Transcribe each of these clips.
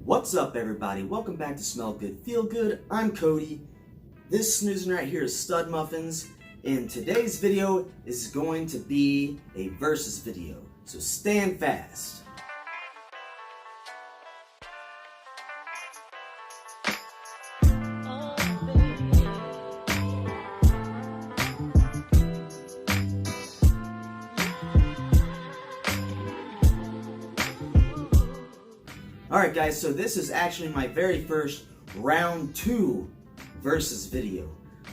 What's up, everybody? Welcome back to Smell Good, Feel Good. I'm Cody. This snoozing right here is Stud Muffins, and today's video is going to be a versus video, so stand fast. Alright guys, so this is actually my very first round 2 versus video.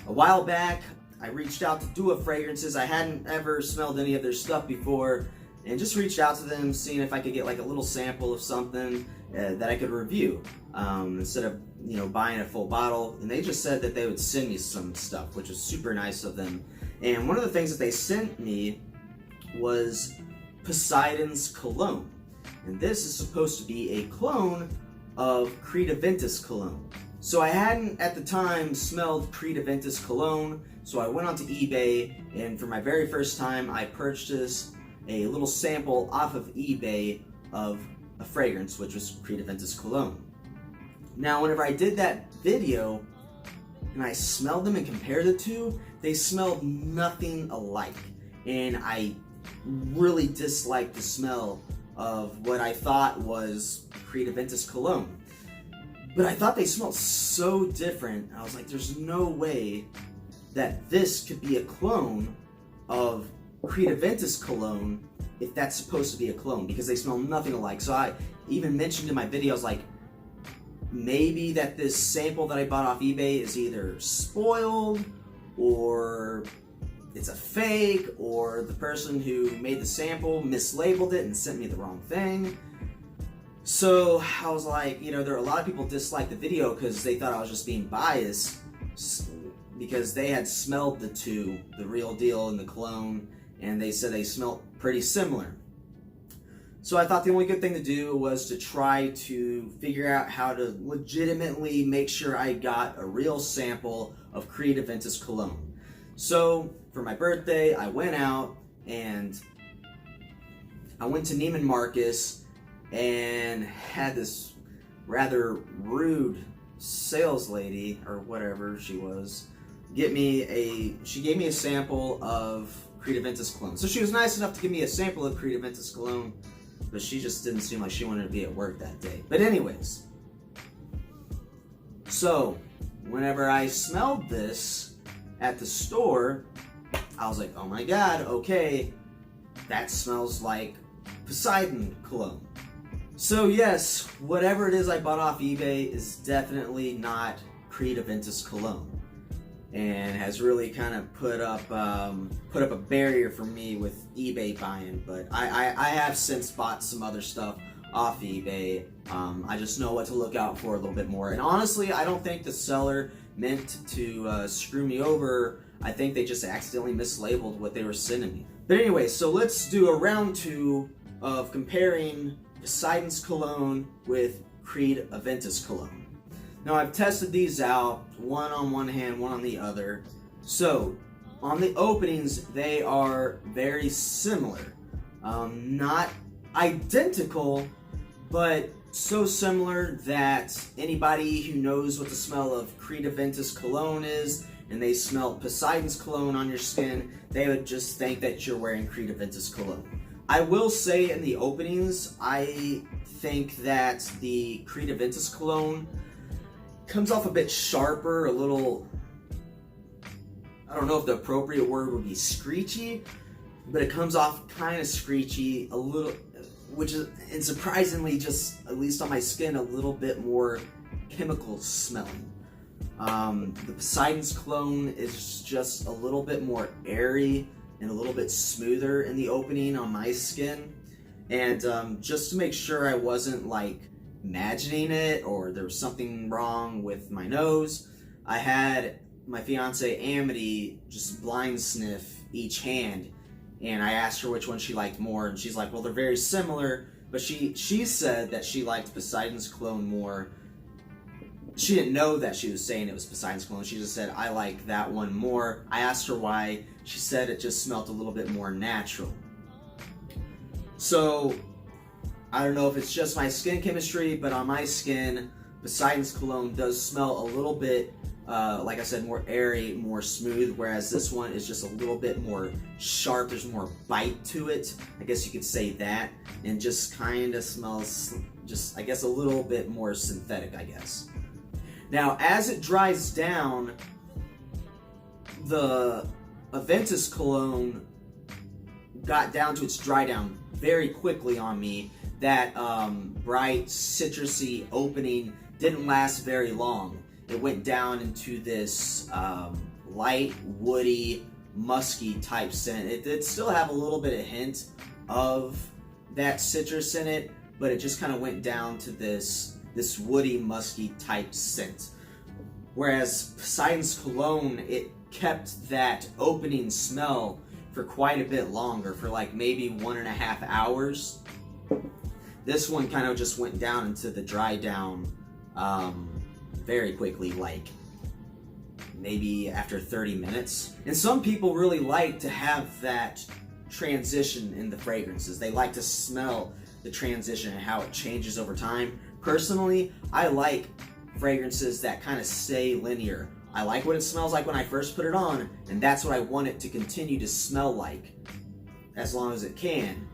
A while back, I reached out to Dua Fragrances. I hadn't ever smelled any of their stuff before, and just reached out to them, seeing if I could get like a little sample of something that I could review, instead of buying a full bottle. And they just said that they would send me some stuff, which was super nice of them. And one of the things that they sent me was Poseidon's Cologne. And this is supposed to be a clone of Creed Aventus Cologne. So I hadn't at the time smelled Creed Aventus Cologne, so I went onto eBay, and for my very first time I purchased a little sample off of eBay of a fragrance, which was Creed Aventus Cologne. Now whenever I did that video and I smelled them and compared the two, they smelled nothing alike. And I really disliked the smell of what I thought was Creed Aventus Cologne. But I thought they smelled so different, I was like, there's no way that this could be a clone of Creed Aventus Cologne if that's supposed to be a clone, because they smell nothing alike. So I even mentioned in my video, I was like, maybe that this sample that I bought off eBay is either spoiled, or it's a fake, or the person who made the sample mislabeled it and sent me the wrong thing. So I was like, there are a lot of people dislike the video because they thought I was just being biased, because they had smelled the two, the real deal and the clone, and they said they smelled pretty similar. So I thought the only good thing to do was to try to figure out how to legitimately make sure I got a real sample of Creed Aventus Cologne. So for my birthday, I went out and I went to Neiman Marcus and had this rather rude sales lady, or whatever she was, she gave me a sample of Creed Aventus Cologne. So she was nice enough to give me a sample of Creed Aventus Cologne, but she just didn't seem like she wanted to be at work that day. But anyways, so whenever I smelled this at the store, I was like, oh my god, okay, that smells like Poseidon Cologne. So yes, whatever it is I bought off eBay is definitely not Creed Aventus Cologne, and has really kind of put up a barrier for me with eBay buying. But I have since bought some other stuff off eBay. I just know what to look out for a little bit more. And honestly, I don't think the seller meant to screw me over. I think they just accidentally mislabeled what they were sending me. But anyway, so let's do a round 2 of comparing Poseidon's Cologne with Creed Aventus Cologne. Now I've tested these out, one on one hand, one on the other. So on the openings, they are very similar. Not identical, but so similar that anybody who knows what the smell of Creed Aventus Cologne is, and they smell Poseidon's Cologne on your skin, they would just think that you're wearing Creed Aventus Cologne. I will say in the openings, I think that the Creed Aventus Cologne comes off a bit sharper, a little, I don't know if the appropriate word would be screechy, but it comes off kind of screechy, a little, which is, and surprisingly, just, at least on my skin, a little bit more chemical smelling. The Poseidon's Cologne is just a little bit more airy and a little bit smoother in the opening on my skin. And just to make sure I wasn't like imagining it, or there was something wrong with my nose, I had my fiance Amity just blind sniff each hand, and I asked her which one she liked more, and she's like, well, they're very similar, but she said that she liked Poseidon's Cologne more. She didn't know that she was saying it was Poseidon's Cologne. She just said, I like that one more. I asked her why. She said it just smelled a little bit more natural. So I don't know if it's just my skin chemistry, but on my skin, Poseidon's cologne does smell a little bit, like I said, more airy, more smooth, whereas this one is just a little bit more sharp. There's more bite to it, I guess you could say that, and just kind of smells just, I guess, a little bit more synthetic, I guess. Now, as it dries down, the Aventus Cologne got down to its dry down very quickly on me. That bright, citrusy opening didn't last very long. It went down into this light, woody, musky type scent. It did still have a little bit of hint of that citrus in it, but it just kind of went down to this woody, musky type scent. Whereas Poseidon's cologne, it kept that opening smell for quite a bit longer, for like maybe 1.5 hours. This one kind of just went down into the dry down very quickly, like maybe after 30 minutes. And some people really like to have that transition in the fragrances. They like to smell the transition and how it changes over time. Personally, I like fragrances that kind of stay linear. I like what it smells like when I first put it on, and that's what I want it to continue to smell like as long as it can.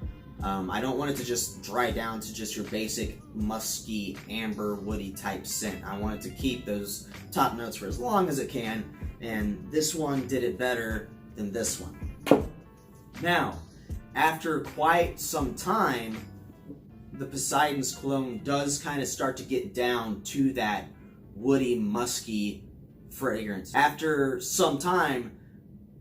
I don't want it to just dry down to just your basic musky, amber, woody type scent. I want it to keep those top notes for as long as it can, and this one did it better than this one. Now, after quite some time, the Poseidon's cologne does kind of start to get down to that woody, musky fragrance. After some time,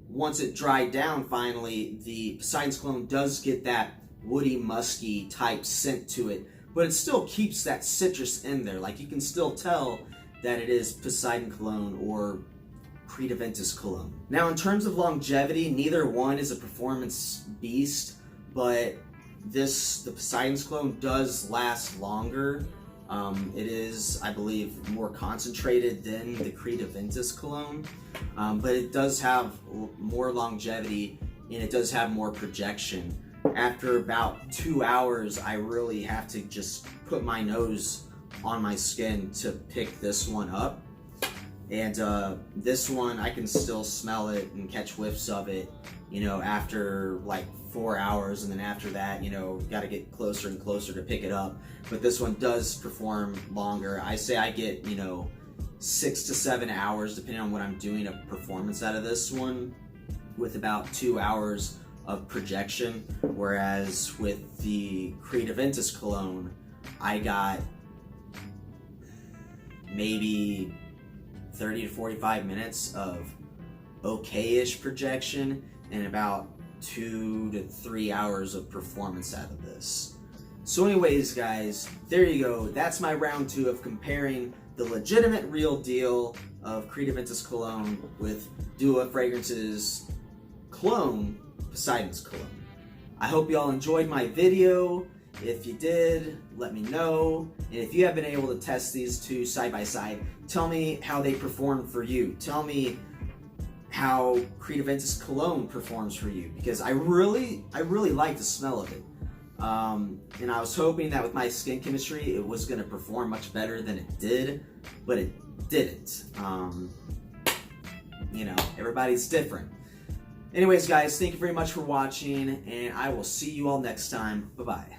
once it dried down finally, the Poseidon's cologne does get that woody, musky type scent to it, but it still keeps that citrus in there. Like, you can still tell that it is Poseidon cologne or Creed Aventus Cologne. Now, in terms of longevity, neither one is a performance beast, but the Poseidon's cologne does last longer. It is, I believe, more concentrated than the Creed Aventus Cologne, but it does have more longevity and it does have more projection. After about 2 hours, I really have to just put my nose on my skin to pick this one up. And this one, I can still smell it and catch whiffs of it, you know, after like 4 hours, and then after that, you know, got to get closer and closer to pick it up. But this one does perform longer. I say I get, you know, 6 to 7 hours, depending on what I'm doing, a performance out of this one, with about 2 hours of projection. Whereas with the Creed Aventus Cologne, I got maybe 30 to 45 minutes of okay-ish projection and about 2 to 3 hours of performance out of this. So anyways, guys, there you go. That's my round 2 of comparing the legitimate real deal of Creed Aventus Cologne with Dua Fragrances clone, Poseidon's Cologne. I hope you all enjoyed my video. If you did, let me know. And if you have been able to test these two side by side, tell me how they perform for you. Tell me how Creed Aventus Cologne performs for you, because I really like the smell of it. And I was hoping that with my skin chemistry, it was going to perform much better than it did, but it didn't. You know, everybody's different. Anyways, guys, thank you very much for watching, and I will see you all next time. Bye-bye.